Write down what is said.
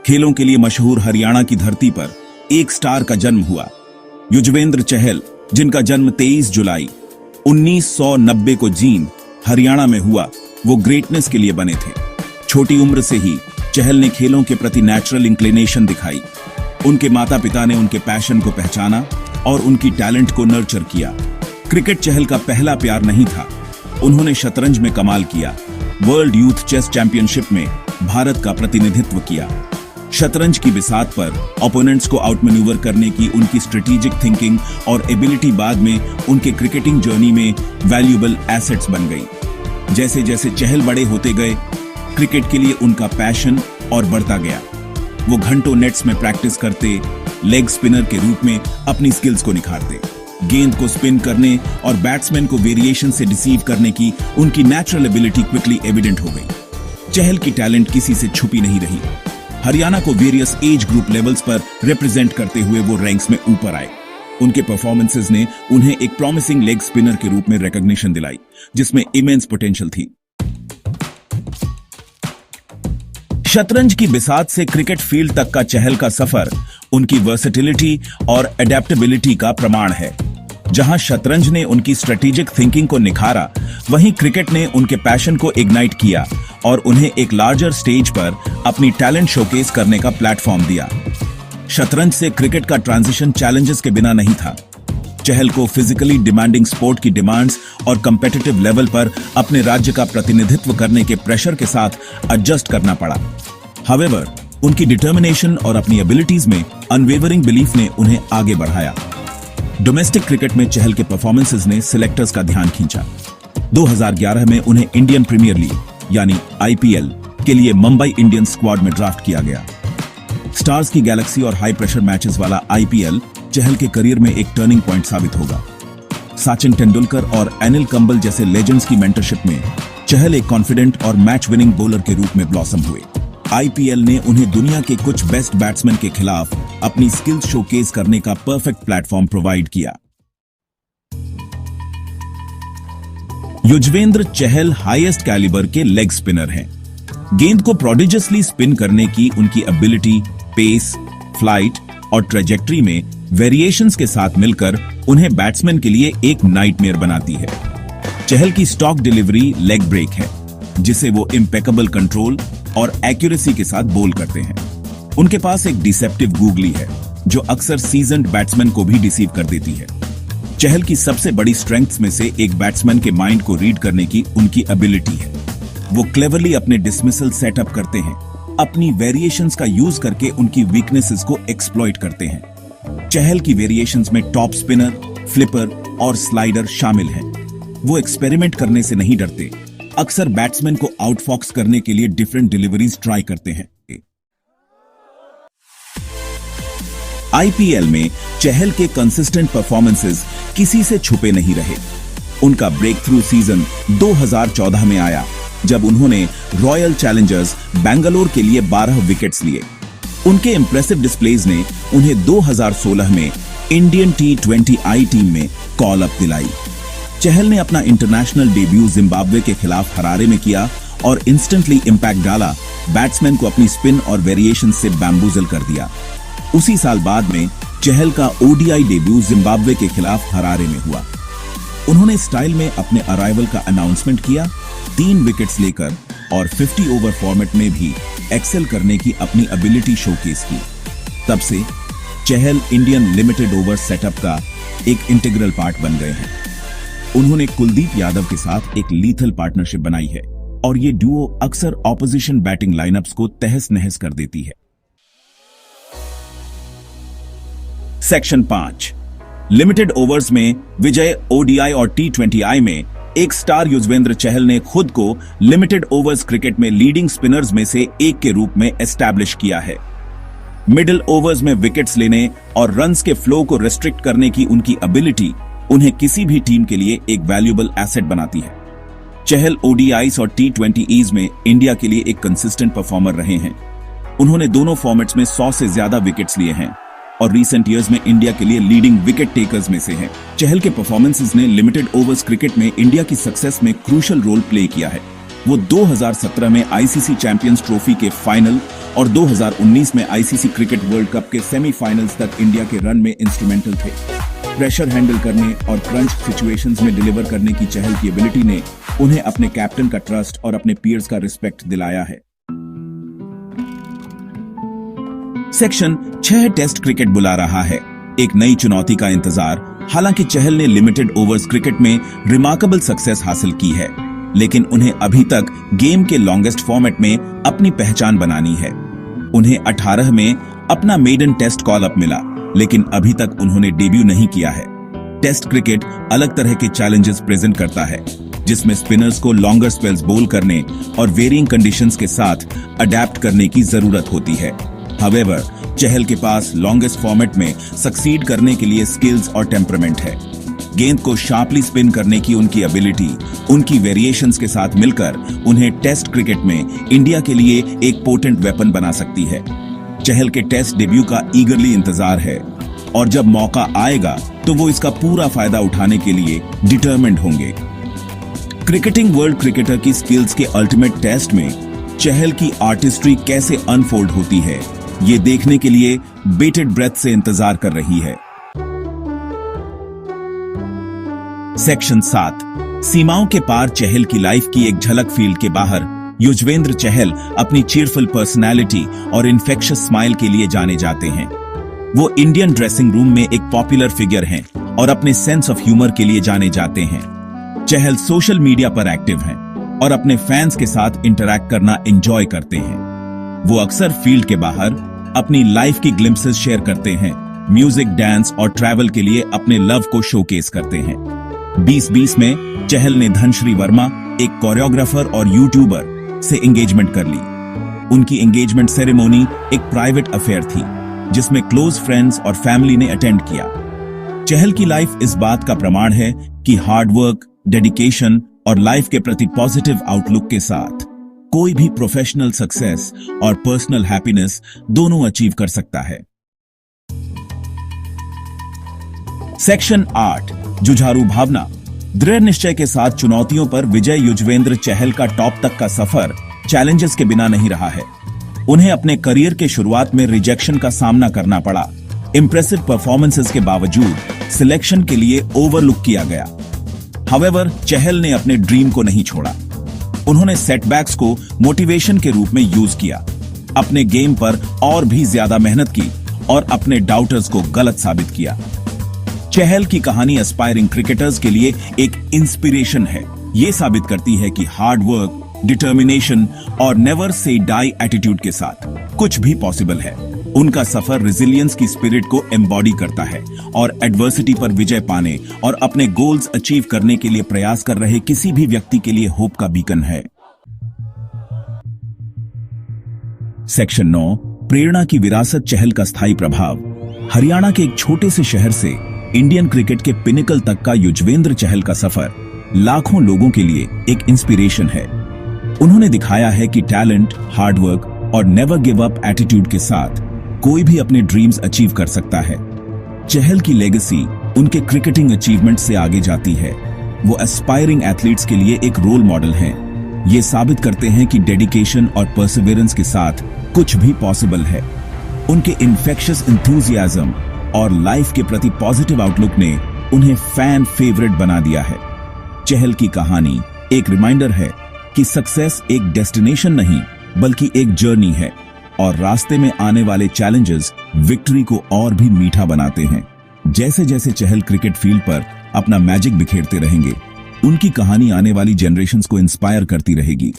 खेलों के लिए मशहूर हरियाणा की धरती पर एक स्टार का जन्म हुआ। युजवेंद्र चहल, जिनका जन्म 23 जुलाई 1990 को जींद, हरियाणा में हुआ, वो ग्रेटनेस के लिए बने थे। छोटी उम्र से ही चहल ने खेलों के प्रति नेचुरल इंक्लिनेशन दिखाई। उनके माता पिता ने उनके पैशन को पहचाना और उनकी टैलेंट को नर्चर किया। क्रिकेट चहल का पहला प्यार नहीं था। उन्होंने शतरंज में कमाल किया। वर्ल्ड यूथ चेस चैंपियनशिप में भारत का प्रतिनिधित्व किया। शतरंज की बिसात पर ओपोनेंट्स को आउटमैन्यूवर करने की उनकी स्ट्रेटेजिक थिंकिंग और एबिलिटी बाद में उनके क्रिकेटिंग जर्नी में वैल्यूएबल एसेट्स बन गई। जैसे जैसे चहल बड़े होते गए, क्रिकेट के लिए उनका पैशन और बढ़ता गया। वो घंटों नेट्स में प्रैक्टिस करते, लेग स्पिनर के रूप में अपनी स्किल्स को निखारते। गेंद को स्पिन करने और बैट्समैन को वेरिएशन से डिसीव करने की उनकी नेचुरल एबिलिटी क्विकली एविडेंट हो गई। चहल की टैलेंट किसी से छुपी नहीं रही। हरियाणा को वेरियस एज ग्रुप लेवल्स पर रिप्रेजेंट करते हुए वो रैंक्स में ऊपर आए। उनके परफॉर्मेंसेस ने उन्हें एक प्रॉमिसिंग लेग स्पिनर के रूप में रिकॉग्निशन दिलाई, जिसमें इमेंस पोटेंशियल थी। शतरंज की बिसात से क्रिकेट फील्ड तक का चहल का सफर उनकी वर्सेटिलिटी और एडेप्टेबिलिटी का प्रमाण है। जहां शतरंज ने उनकी स्ट्रेटेजिक थिंकिंग को निखारा, वहीं क्रिकेट ने उनके पैशन को इग्नाइट किया और उन्हें एक लार्जर स्टेज पर अपनी टैलेंट शोकेस करने का प्लेटफॉर्म दिया। शतरंज से क्रिकेट का ट्रांजिशन चैलेंजेस के बिना नहीं था। चहल को फिजिकली डिमांडिंग स्पोर्ट की डिमांड्स और कम्पिटिटिव लेवल पर अपने राज्य का प्रतिनिधित्व करने के प्रेशर के साथ एडजस्ट करना पड़ा। हावेवर, उनकी डिटर्मिनेशन और अपनी एबिलिटीज में अनवेवरिंग बिलीफ ने उन्हें आगे बढ़ाया। डोमेस्टिक क्रिकेट में चहल के परफॉर्मेंसेस ने सिलेक्टर्स का ध्यान खींचा। 2011 में उन्हें इंडियन प्रीमियर लीग यानी आईपीएल के लिए मुंबई इंडियंस स्क्वाड में ड्राफ्ट किया गया। स्टार्स की गैलेक्सी और हाई प्रेशर मैचेस वाला आईपीएल चहल के करियर में एक टर्निंग पॉइंट साबित होगा। सचिन तेंदुलकर और अनिल कंबल जैसे लेजेंड्स की मेंटरशिप में चहल एक कॉन्फिडेंट और मैच विनिंग बॉलर के रूप में ब्लॉसम हुए। आईपीएल ने उन्हें दुनिया के कुछ बेस्ट बैट्समैन के खिलाफ अपनी स्किल्स शोकेस करने का परफेक्ट प्लेटफॉर्म प्रोवाइड किया। युजवेंद्र चहल हाईएस्ट कैलिबर के लेग स्पिनर हैं। गेंद को प्रोडिजियसली स्पिन करने की उनकी एबिलिटी, पेस, फ्लाइट और ट्रेजेक्टरी में वेरिएशंस के साथ मिलकर उन्हें बैट्समैन के लिए एक नाइटमेयर बनाती है। चहल की स्टॉक डिलीवरी लेग ब्रेक है, जिसे वो इम्पेकेबल कंट्रोल और एक्यूरेसी के साथ बोल करते हैं। उनके पास एक डिसेप्टिव गूगली है, जो अक्सर सीजन्ड बैट्समैन को भी डिसीव कर देती है। चहल की सबसे बड़ी स्ट्रेंथ्स में से एक बैट्समैन के माइंड को रीड करने की उनकी एबिलिटी है। वो क्लेवरली अपने डिसमिसल सेटअप करते हैं, अपनी वेरिएशंस का यूज करके उनकी वीकनेसेस को एक्सप्लॉइट करते हैं। चहल की वेरिएशंस में टॉप स्पिनर, फ्लिपर और स्लाइडर शामिल हैं। वो एक्सपेरिमेंट करने से नहीं डरते, अक्सर बैट्समैन को आउटफॉक्स करने के लिए डिफरेंट डिलीवरीज ट्राई करते हैं। आईपीएल में चहल के कंसिस्टेंट परफॉर्मेंसेस किसी से छुपे नहीं रहे। उनका ब्रेक थ्रू सीजन 2014 में आया, जब उन्होंने रॉयल चैलेंजर्स बैंगलोर के लिए 12 विकेट्स लिए। उनके इंप्रेसिव डिस्प्लेज ने उन्हें 2016 में इंडियन T20I टीम में कॉल अप दिलाई। चहल ने अपना इंटरनेशनल डेब्यू जिम्बाब्वे के खिलाफ हरारे में किया और इंस्टेंटली इंपैक्ट डाला। बैट्समैन को अपनी स्पिन और वेरिएशन से बैम्बूजल कर दिया। उसी साल बाद में चहल का ओडीआई डेब्यू जिम्बाब्वे के खिलाफ हरारे में हुआ। उन्होंने स्टाइल में अपने अराइवल का अनाउंसमेंट किया, 3 विकेट्स लेकर और 50 ओवर फॉर्मेट में भी एक्सेल करने की अपनी एबिलिटी शोकेस की। तब से चहल इंडियन लिमिटेड ओवर सेटअप का एक इंटीग्रल पार्ट बन गए हैं। उन्होंने कुलदीप यादव के साथ एक लीथल पार्टनरशिप बनाई है और ये डुओ अक्सर ऑपोजिशन बैटिंग लाइनअप्स को तहस नहस कर देती है। सेक्शन 5, लिमिटेड ओवर्स में विजय, ओडीआई और T20I में एक स्टार युजवेंद्र चहल ने खुद को लिमिटेड ओवर्स क्रिकेट में लीडिंग स्पिनर्स में से एक के रूप में एस्टैब्लिश किया है। मिडिल ओवर्स में विकेट्स लेने और रन्स के फ्लो को रेस्ट्रिक्ट करने की उनकी एबिलिटी उन्हें किसी भी टीम के लिए एक वैल्यूएबल एसेट बनाती है। चहल ओडीआईज और T20Is में इंडिया के लिए एक कंसिस्टेंट परफॉर्मर रहे हैं। उन्होंने दोनों फॉर्मेट्स में 100 से ज्यादा विकेट्स लिए हैं और रीसेंट ईयर्स में इंडिया के लिए लीडिंग विकेट टेकर्स में से हैं। चहल के परफॉर्मेंसेस ने लिमिटेड ओवर्स क्रिकेट में इंडिया की सक्सेस में क्रूशियल रोल प्ले किया है। वो 2017 में आईसीसी चैंपियंस ट्रॉफी के फाइनल और 2019 में आईसीसी क्रिकेट वर्ल्ड कप के सेमीफाइनल्स तक इंडिया के रन में इंस्ट्रूमेंटल थे। प्रेशर हैंडल करने और क्रंच सिचुएशंस में डिलीवर करने की चहल की एबिलिटी ने उन्हें अपने कैप्टन का ट्रस्ट और अपने पीयर्स का रिस्पेक्ट दिलाया है। सेक्शन 6 टेस्ट क्रिकेट बुला रहा है, एक नई चुनौती का इंतजार। हालांकि चहल ने लिमिटेड ओवर्स क्रिकेट में रिमार्केबल सक्सेस हासिल की है, लेकिन उन्हें अभी तक गेम के लॉन्गेस्ट फॉर्मेट में अपनी पहचान बनानी है। उन्हें 18 में अपना मेडन टेस्ट कॉल अप मिला, लेकिन अभी तक उन्होंने डेब्यू नहीं किया है। टेस्ट क्रिकेट अलग तरह के चैलेंजेस प्रेजेंट करता है, जिसमें स्पिनर्स को लॉन्गर स्पेल्स बोल करने और वेरिंग कंडीशंस के साथ अडेप्ट करने की जरूरत होती है। हावेवर, चहल के पास लॉन्गेस्ट फॉर्मेट में सक्सीड करने के लिए स्किल्स और टेम्परामेंट है। गेंद को शार्पली स्पिन करने की उनकी एबिलिटी, उनकी वेरिएशंस के साथ मिलकर उन्हें टेस्ट क्रिकेट में इंडिया के लिए एक पोटेंट वेपन बना सकती है। चहल के टेस्ट डेब्यू का ईगरली इंतजार है और जब मौका आएगा तो वो इसका पूरा फायदा उठाने के लिए डिटरमिन्ड होंगे। क्रिकेटिंग वर्ल्ड क्रिकेटर की स्किल्स के अल्टीमेट टेस्ट में चहल की आर्टिस्ट्री कैसे अनफोल्ड होती है, ये देखने के लिए बेटेड ब्रेथ से इंतजार कर रही है। सेक्शन 7 सीमाओं के पार चहल की लाइफ की एक झलक। फील्ड के बाहर युजवेंद्र चहल अपनी चीयरफुल पर्सनालिटी और इन्फेक्शियस स्माइल के लिए जाने जाते हैं। वो इंडियन ड्रेसिंग रूम में एक पॉपुलर फिगर हैं और अपने सेंस ऑफ ह्यूमर के लिए जाने जाते हैं। चहल सोशल मीडिया पर एक्टिव हैं और अपने फैंस के साथ इंटरैक्ट करना एंजॉय करते हैं। वो अक्सर फील्ड के बाहर अपनी लाइफ की ग्लिम्पसेस शेयर करते हैं, म्यूजिक, डांस और ट्रैवल के लिए अपने लव को शोकेस करते हैं। 2020 में चहल ने धनश्री वर्मा, एक कोरियोग्राफर और यूट्यूबर, से एंगेजमेंट कर ली। उनकी एंगेजमेंट सेरेमनी एक प्राइवेट अफेयर थी, जिसमें क्लोज फ्रेंड्स और फैमिली ने अटेंड किया। चहल की लाइफ इस बात का प्रमाण है कि हार्ड वर्क, डेडिकेशन और लाइफ के प्रति पॉजिटिव आउटलुक के साथ कोई भी प्रोफेशनल सक्सेस और पर्सनल हैप्पीनेस दोनों अचीव कर सकता है। सेक्शन 8 जुझारू भावना। दृढ़ निश्चय के साथ चुनौतियों पर विजय युजवेंद्र चहल का टॉप तक का सफर चैलेंजेस के बिना नहीं रहा है। उन्हें अपने करियर के शुरुआत में रिजेक्शन का सामना करना पड़ा। इंप्रेसिव परफॉर्मेंसेस के बावजूद सिलेक्शन के लिए ओवरलुक किया गया। हावेवर, चहल ने अपने ड्रीम को नहीं छोड़ा। उन्होंने सेटबैक्स को मोटिवेशन के रूप में यूज किया, अपने गेम पर और भी ज्यादा मेहनत की और अपने डाउटर्स को गलत साबित किया। चहल की कहानी एस्पायरिंग क्रिकेटर्स के लिए एक इंस्पिरेशन है। ये साबित करती है कि हार्ड वर्क, डिटर्मिनेशन और नेवर से डाई एटीट्यूड के साथ कुछ भी पॉसिबल है। उनका सफर रेजिलियंस की स्पिरिट को एम्बॉडी करता है और एडवर्सिटी पर विजय पाने और अपने गोल्स अचीव करने के लिए प्रयास कर रहे किसी भी व्यक्ति के लिए होप का बीकन है। सेक्शन 9 प्रेरणा की विरासत। चहल का स्थायी प्रभाव। हरियाणा के एक छोटे से शहर से इंडियन क्रिकेट के पिनिकल तक का युजवेंद्र चहल का सफर लाखों लोगों के लिए एक इंस्पिरेशन है। उन्होंने दिखाया है कि टैलेंट, हार्डवर्क और नेवर गिव अप एटीट्यूड के साथ कोई भी अपने ड्रीम्स अचीव कर सकता है। चहल की लेगेसी उनके क्रिकेटिंग अचीवमेंट से आगे जाती है। वो एस्पायरिंग एथलीट्स के लिए एक रोल मॉडल हैं। ये साबित करते हैं कि डेडिकेशन और परसिवियरेंस के साथ कुछ भी पॉसिबल है। उनके इन्फेक्शियस एंथुसियाज्म और लाइफ के प्रति पॉजिटिव आउटलुक ने उन्हें फैन फेवरेट बना दिया है। चहल की कहानी एक रिमाइंडर है कि सक्सेस एक डेस्टिनेशन नहीं बल्कि एक जर्नी है और रास्ते में आने वाले चैलेंजेस विक्ट्री को और भी मीठा बनाते हैं। जैसे जैसे चहल क्रिकेट फील्ड पर अपना मैजिक बिखेरते रहेंगे, उनकी कहानी आने वाली जनरेशंस को इंस्पायर करती रहेगी।